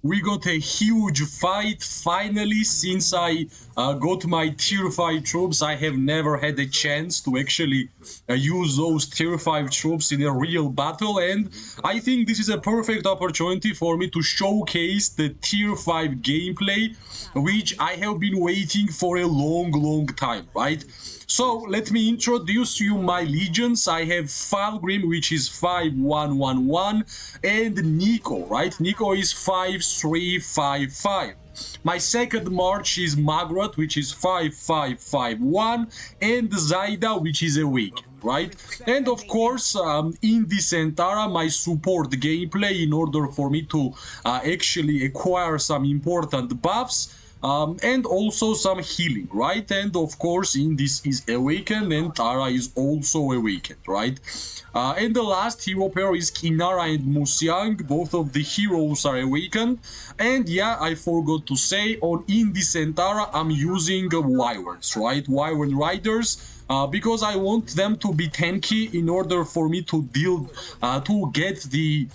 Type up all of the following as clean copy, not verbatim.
we got a huge fight finally. Since I got my tier 5 troops, I have never had a chance to actually use those tier 5 troops in a real battle, and I think this is a perfect opportunity for me to showcase the tier 5 gameplay, which I have been waiting for a long time, right? So let me introduce you my legions. I have Falgrim, which is 5111, and Nico, right? Nico is 5355. My second March is Magrat, which is 5551, and Zaida, which is a weak, right? And of course, in this Antara, my support gameplay, in order for me to actually acquire some important buffs, and also some healing, right? And of course, in this is Awakened, and Tara is also Awakened, right? And the last hero pair is Kinara and Musyang. Both of the heroes are Awakened. And yeah, I forgot to say, on Indie Centaura, I'm using Wyverns, right? Wyvern Riders. Because I want them to be tanky in order for me to deal, to get the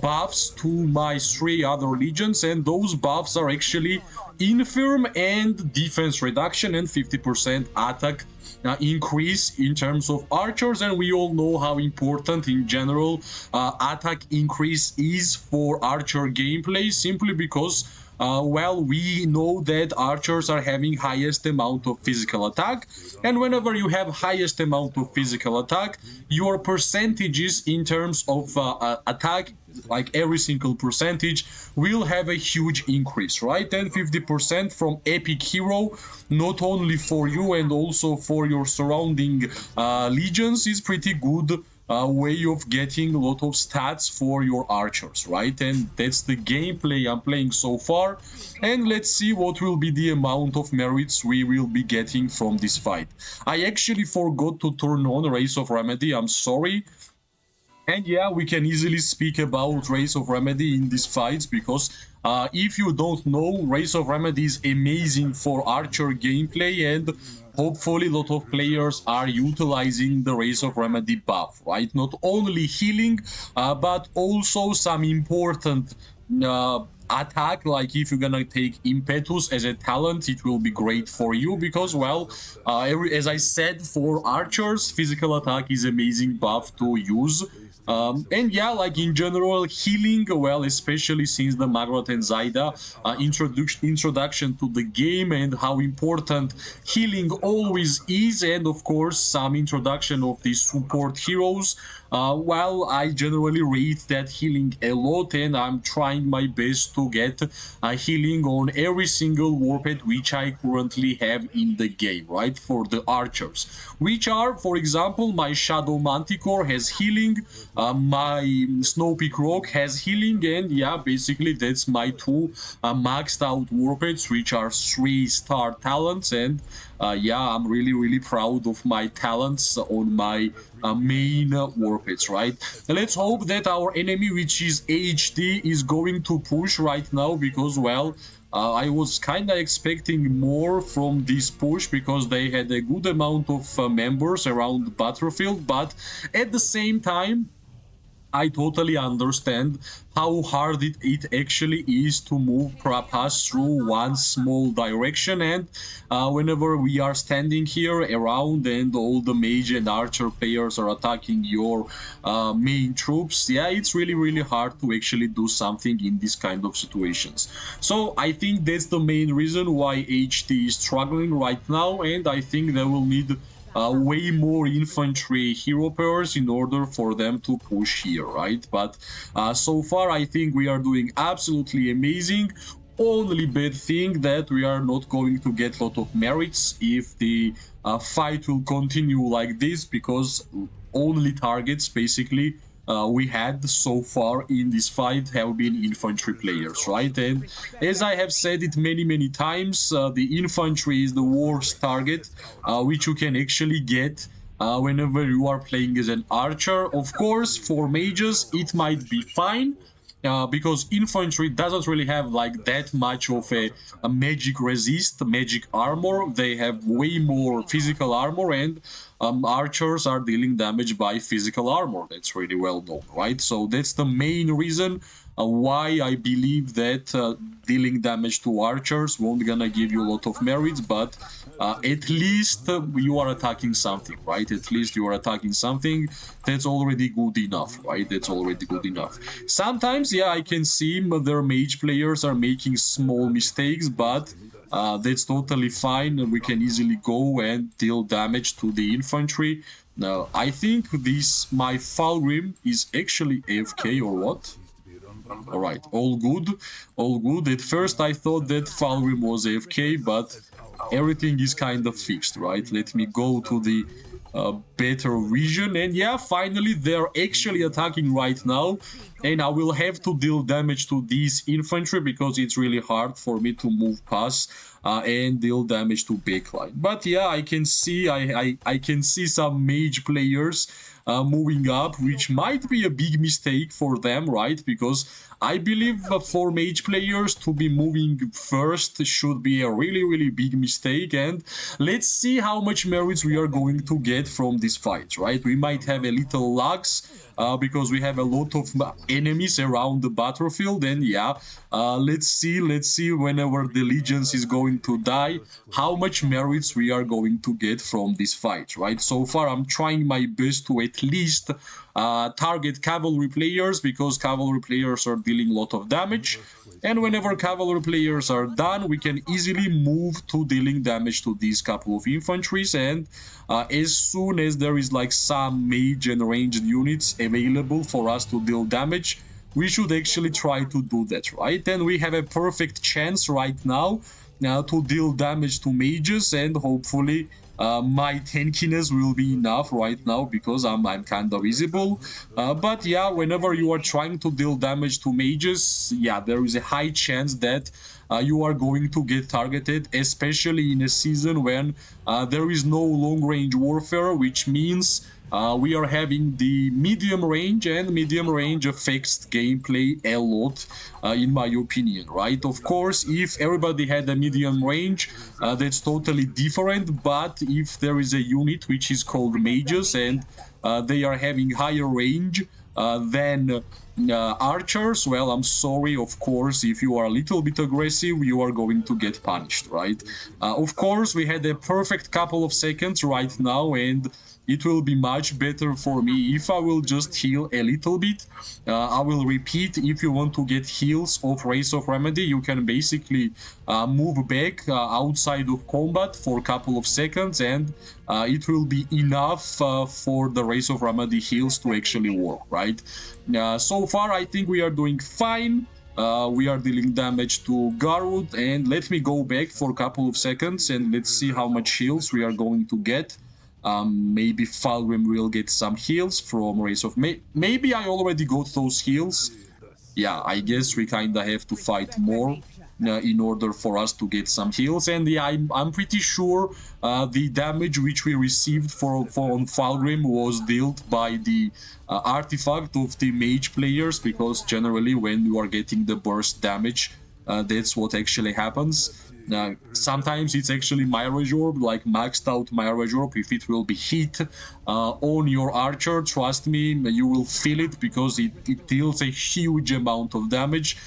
buffs to my 3 other legions, and those buffs are actually Infirm and defense reduction and 50% attack increase in terms of archers, and we all know how important in general attack increase is for archer gameplay, simply because well, we know that archers are having highest amount of physical attack, and whenever you have highest amount of physical attack, your percentages in terms of attack, like every single percentage, will have a huge increase, right? And 50% from epic hero, not only for you and also for your surrounding legions, is pretty good way of getting a lot of stats for your archers, right? And that's the gameplay I'm playing so far. And let's see what will be the amount of merits we will be getting from this fight. I actually forgot to turn on Race of Remedy, I'm sorry. And yeah, we can easily speak about Race of Remedy in these fights, because if you don't know, Race of Remedy is amazing for archer gameplay, and hopefully a lot of players are utilizing the Race of Remedy buff, right? Not only healing, but also some important attack. Like if you're gonna take Impetus as a talent, it will be great for you, because well, as I said, for archers, physical attack is amazing buff to use. And yeah, like in general, healing, well, especially since the Magrat and Zaida introduction to the game, and how important healing always is, and of course some introduction of these support heroes. Well, I generally rate that healing a lot, and I'm trying my best to get healing on every single warped which I currently have in the game, right? For the archers, which are, for example, my Shadow Manticore has healing, my Snow Peak Rock has healing, and yeah, basically that's my 2 maxed out warpeds, which are 3-star talents. And yeah, I'm really proud of my talents on my main warpeds, right? Let's hope that our enemy, which is HD, is going to push right now, because well, I was kind of expecting more from this push, because they had a good amount of members around the battlefield, but at the same time, I totally understand how hard it actually is to move pass through one small direction, and whenever we are standing here around and all the mage and archer players are attacking your main troops, yeah, it's really hard to actually do something in this kind of situations. So I think that's the main reason why HD is struggling right now, and I think they will need way more infantry hero pairs in order for them to push here, right? But so far, I think we are doing absolutely amazing. Only bad thing that we are not going to get a lot of merits if the fight will continue like this, because only targets basically we had so far in this fight have been infantry players, right? And as I have said it many times, the infantry is the worst target which you can actually get whenever you are playing as an archer. Of course, for mages, it might be fine, because infantry doesn't really have like that much of a magic resist, magic armor. They have way more physical armor, and archers are dealing damage by physical armor. That's really well known, right? So that's the main reason why I believe that dealing damage to archers won't gonna give you a lot of merits, but at least you are attacking something, right? At least you are attacking something. That's already good enough, right? That's already good enough. Sometimes, yeah, I can see their mage players are making small mistakes, but that's totally fine. We can easily go and deal damage to the infantry. Now, I think this my Falgrim is actually AFK or what? All right, all good, all good. At first, I thought that Falgrim was AFK, but everything is kind of fixed, right? Let me go to the better vision, and yeah, finally, they're actually attacking right now, and I will have to deal damage to these infantry because it's really hard for me to move past and deal damage to backline. But yeah, I can see I can see some mage players moving up, which might be a big mistake for them, right? Because I believe for mage players to be moving first should be a really big mistake, and let's see how much merits we are going to get from this fight, right? We might have a little lags because we have a lot of enemies around the battlefield, and yeah, let's see whenever the Legions is going to die, how much merits we are going to get from this fight, right? So far, I'm trying my best to at least target cavalry players because cavalry players are dealing a lot of damage. And whenever cavalry players are done, we can easily move to dealing damage to these couple of infantries. And as soon as there is like some mage and ranged units available for us to deal damage, we should actually try to do that, right? And we have a perfect chance right now to deal damage to mages, and hopefully my tankiness will be enough right now because I'm kind of visible. But yeah, whenever you are trying to deal damage to mages, yeah, there is a high chance that you are going to get targeted, especially in a season when there is no long-range warfare, which means we are having the medium range, and medium range affects gameplay a lot, in my opinion, right? Of course, if everybody had a medium range, that's totally different, but if there is a unit which is called mages and they are having higher range than archers, well, I'm sorry, of course, if you are a little bit aggressive, you are going to get punished, right? Of course, we had a perfect couple of seconds right now, and it will be much better for me if I will just heal a little bit. I will repeat, if you want to get heals of Race of Remedy, you can basically move back outside of combat for a couple of seconds, and it will be enough for the Race of Remedy heals to actually work, right? So far, I think we are doing fine. We are dealing damage to Garwood, and let me go back for a couple of seconds and let's see how much heals we are going to get. Maybe Falgrim will get some heals from Race of maybe I already got those heals. Yeah, I guess we kinda have to fight more in order for us to get some heals. And yeah, I'm pretty sure the damage which we received for on Falgrim was dealt by the artifact of the mage players, because generally when you are getting the burst damage, that's what actually happens. Sometimes it's actually Mirage Orb, like maxed out Mirage Orb. If it will be hit on your archer, trust me, you will feel it because it deals a huge amount of damage.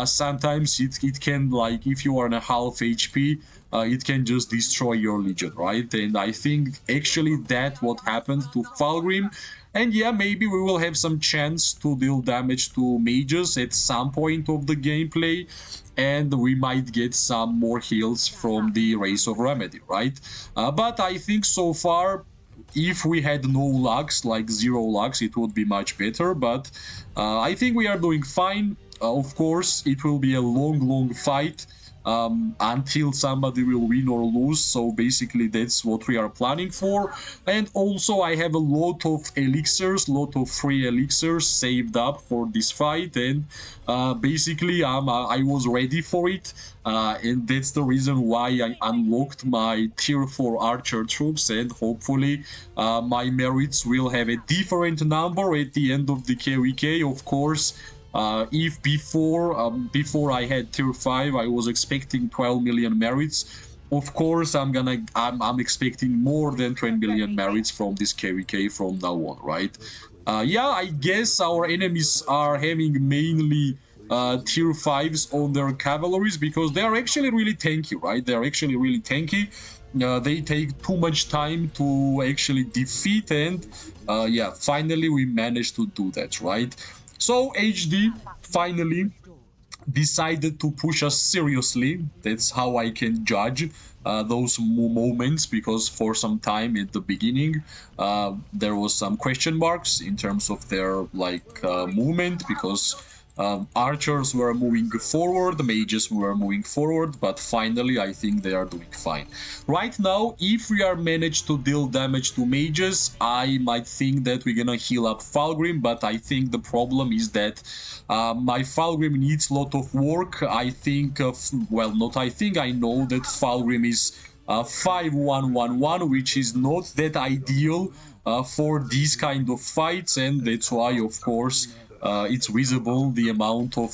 Sometimes it can, like, if you are on a half HP, it can just destroy your Legion, right? And I think actually that what happened to Falgrim. And yeah, maybe we will have some chance to deal damage to mages at some point of the gameplay, and we might get some more heals from the Race of Remedy, right? But I think so far, if we had no lags, like 0 lags, it would be much better, but I think we are doing fine. Of course, it will be a long fight until somebody will win or lose, so basically that's what we are planning for. And also I have a lot of elixirs, lot of free elixirs saved up for this fight, and basically I was ready for it, and that's the reason why I unlocked my tier 4 archer troops, and hopefully my merits will have a different number at the end of the KVK. Of course, If before I had tier 5, I was expecting 12 million merits. Of course, I'm expecting more than 20 million merits from this KVK from now on, right? Yeah, I guess our enemies are having mainly tier 5s on their cavalries because they are actually really tanky, right? They are actually really tanky. They take too much time to actually defeat, and yeah, finally we managed to do that, right? So HD finally decided to push us seriously. That's how I can judge those moments, because for some time at the beginning there was some question marks in terms of their movement, because archers were moving forward, mages were moving forward, but finally I think they are doing fine. Right now, if we are managed to deal damage to mages, I might think that we're gonna heal up Falgrim, but I think the problem is that my Falgrim needs a lot of work. I think, well, not I think, I know that Falgrim is 5111, which is not that ideal for these kind of fights, and that's why, of course, it's visible the amount of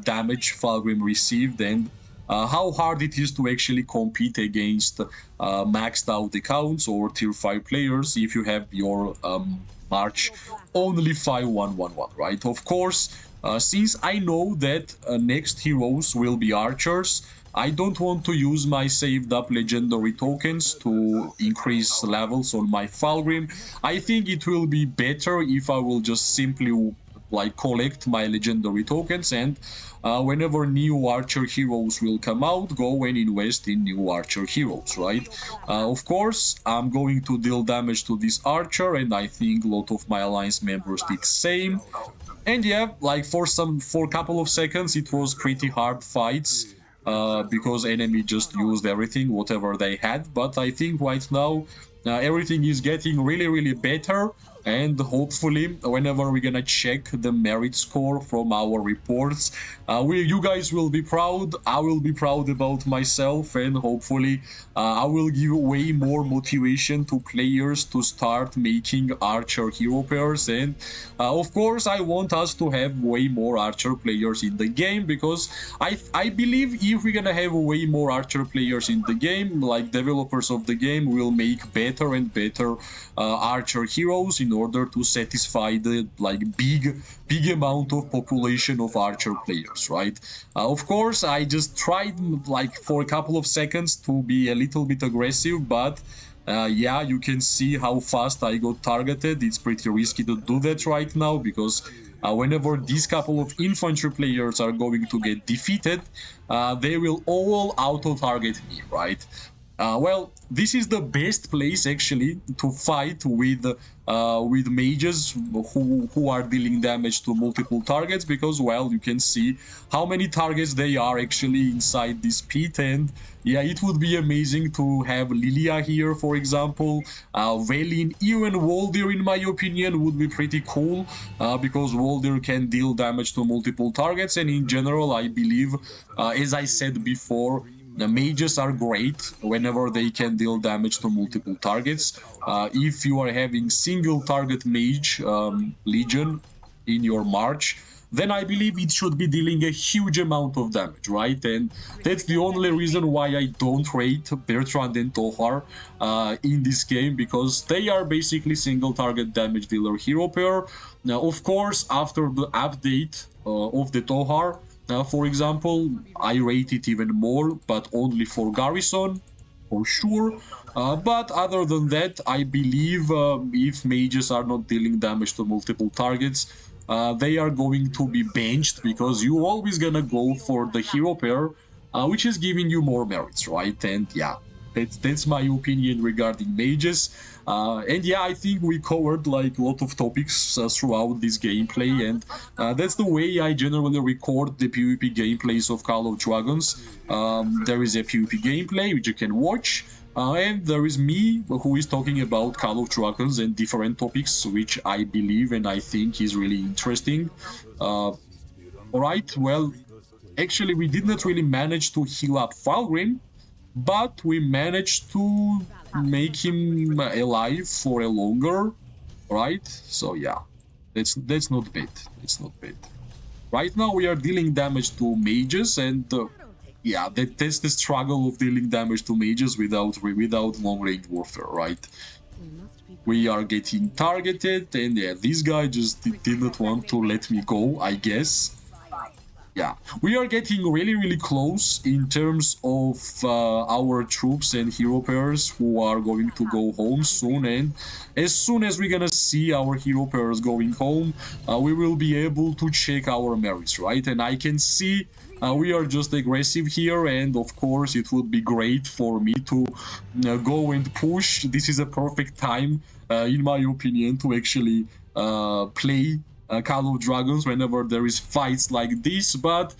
damage Falgrim received, and how hard it is to actually compete against maxed out accounts or tier 5 players if you have your March only 5111, right? Of course, since I know that next heroes will be archers, I don't want to use my saved up legendary tokens to increase levels on my Falgrim. I think it will be better if I will just simply collect my legendary tokens, and whenever new archer heroes will come out, go and invest in new archer heroes, right? Of course, I'm going to deal damage to this archer, and I think a lot of my alliance members did same. And yeah, for a couple of seconds it was pretty hard fights, because enemy just used everything whatever they had, but I think right now everything is getting really better, and hopefully whenever we're gonna check the merit score from our reports, you guys will be proud, I will be proud about myself, and hopefully I will give way more motivation to players to start making archer hero pairs. And of course I want us to have way more archer players in the game, because I believe if we're gonna have way more archer players in the game, developers of the game will make better and better archer heroes in order to satisfy the big amount of population of archer players, right? Of course, I just tried for a couple of seconds to be a little bit aggressive, but yeah, you can see how fast I got targeted. It's pretty risky to do that right now, because whenever these couple of infantry players are going to get defeated, they will all auto-target me, right? Well, this is the best place actually to fight with mages who are dealing damage to multiple targets, because, well, you can see how many targets they are actually inside this pit. And yeah, it would be amazing to have Lilia here, for example. Velin, even Waldir, in my opinion, would be pretty cool, because Waldir can deal damage to multiple targets, and in general, I believe, as I said before, the mages are great whenever they can deal damage to multiple targets. If you are having single target mage legion in your march, then I believe it should be dealing a huge amount of damage, right? And that's the only reason why I don't rate Bertrand and Tohar in this game, because they are basically single target damage dealer hero pair. Now, of course, after the update of the Tohar, for example, I rate it even more, but only for Garrison, for sure. But other than that, I believe if mages are not dealing damage to multiple targets, they are going to be benched, because you always gonna go for the hero pair, which is giving you more merits, right? And yeah, that's my opinion regarding mages. And yeah, I think we covered a lot of topics throughout this gameplay, and that's the way I generally record the PvP gameplays of Call of Dragons. There is a PvP gameplay which you can watch, and there is me who is talking about Call of Dragons and different topics which I believe and I think is really interesting. Alright, well, actually we did not really manage to heal up Falgrim, but we managed to make him alive for a longer, right? So yeah, that's not bad. It's not bad. Right now we are dealing damage to mages, and yeah, that's the struggle of dealing damage to mages without long range warfare, right? We are getting targeted, and yeah, this guy just didn't want to let me go, I guess. Yeah, we are getting really, really close in terms of our troops and hero pairs who are going to go home soon. And as soon as we're gonna see our hero pairs going home, we will be able to check our merits, right? And I can see we are just aggressive here, and of course, it would be great for me to go and push. This is a perfect time, in my opinion, to actually play Call of Dragons whenever there is fights like this. But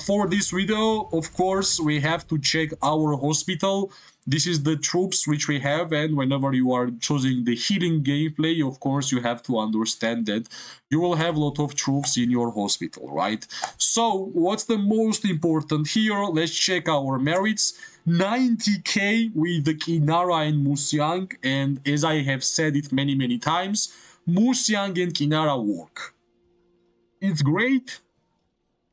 for this video, of course, we have to check our hospital. This is the troops which we have, and whenever you are choosing the healing gameplay, of course, you have to understand that you will have a lot of troops in your hospital, right? So what's the most important here? Let's check our merits. 90k with the Kinara and Musyang, and as I have said it many times, Musyang and Kinara work. It's great,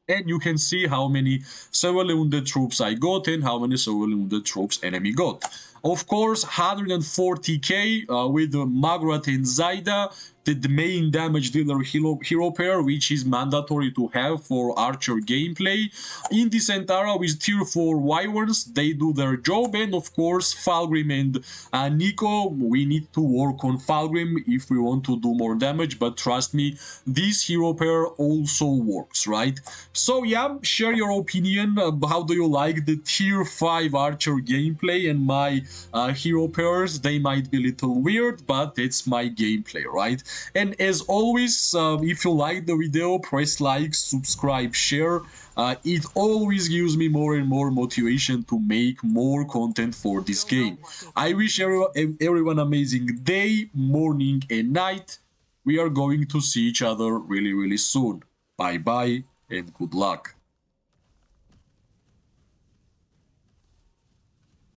and you can see how many severely wounded troops I got and how many severely wounded troops enemy got. Of course, 140k with Magrat and Zaida, the main damage dealer hero pair, which is mandatory to have for archer gameplay. In this Antara with tier 4 wyverns, they do their job, and of course Falgrim and Nico, we need to work on Falgrim if we want to do more damage, but trust me, this hero pair also works, right? So yeah, share your opinion. How do you like the tier 5 archer gameplay and my hero pairs? They might be a little weird, but it's my gameplay, right? And as always, if you like the video, press like, subscribe, share. It always gives me more and more motivation to make more content for this game. I wish everyone amazing day, morning, and night. We are going to see each other really soon. Bye bye and good luck.